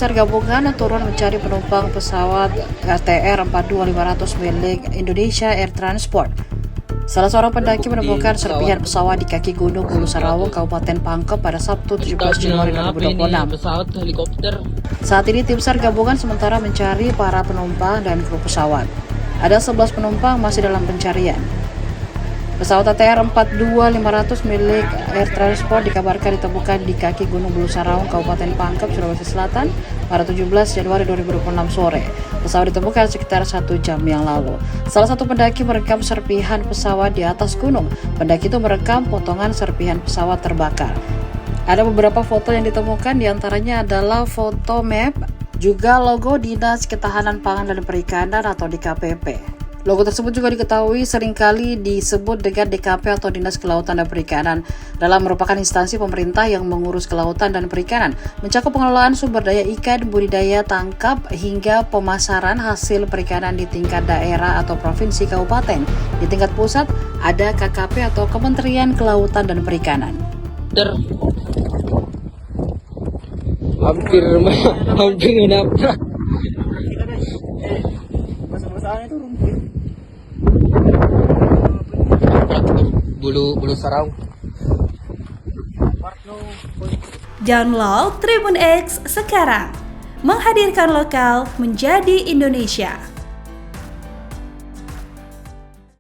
SAR gabungan turun mencari penumpang pesawat RTR 42500 milik Indonesia Air Transport. Salah seorang pendaki menemukan serpihan pesawat di kaki Gunung Bulu Sarawang, Kabupaten Pangkep pada Sabtu 17 Januari 2026. Pesawat helikopter. Saat ini tim SAR gabungan sementara mencari para penumpang dan kru pesawat. Ada 11 penumpang masih dalam pencarian. Pesawat ATR 42500 milik Air Transport dikabarkan ditemukan di kaki Gunung Bulu Sarawang, Kabupaten Pangkep, Sulawesi Selatan pada 17 Januari 2026 sore. Pesawat ditemukan sekitar 1 jam yang lalu. Salah satu pendaki merekam serpihan pesawat di atas gunung. Pendaki itu merekam potongan serpihan pesawat terbakar. Ada beberapa foto yang ditemukan, diantaranya adalah foto map, juga logo Dinas Ketahanan Pangan dan Perikanan atau DKPP. Logo tersebut juga diketahui seringkali disebut dengan DKP atau Dinas Kelautan dan Perikanan dalam merupakan instansi pemerintah yang mengurus kelautan dan perikanan, mencakup pengelolaan sumber daya ikan, budidaya, tangkap, hingga pemasaran hasil perikanan di tingkat daerah atau provinsi kabupaten. Di tingkat pusat ada KKP atau Kementerian Kelautan dan Perikanan. Hampir menabrak. Bulu Sarawang. Download Tribun X sekarang, menghadirkan lokal menjadi Indonesia.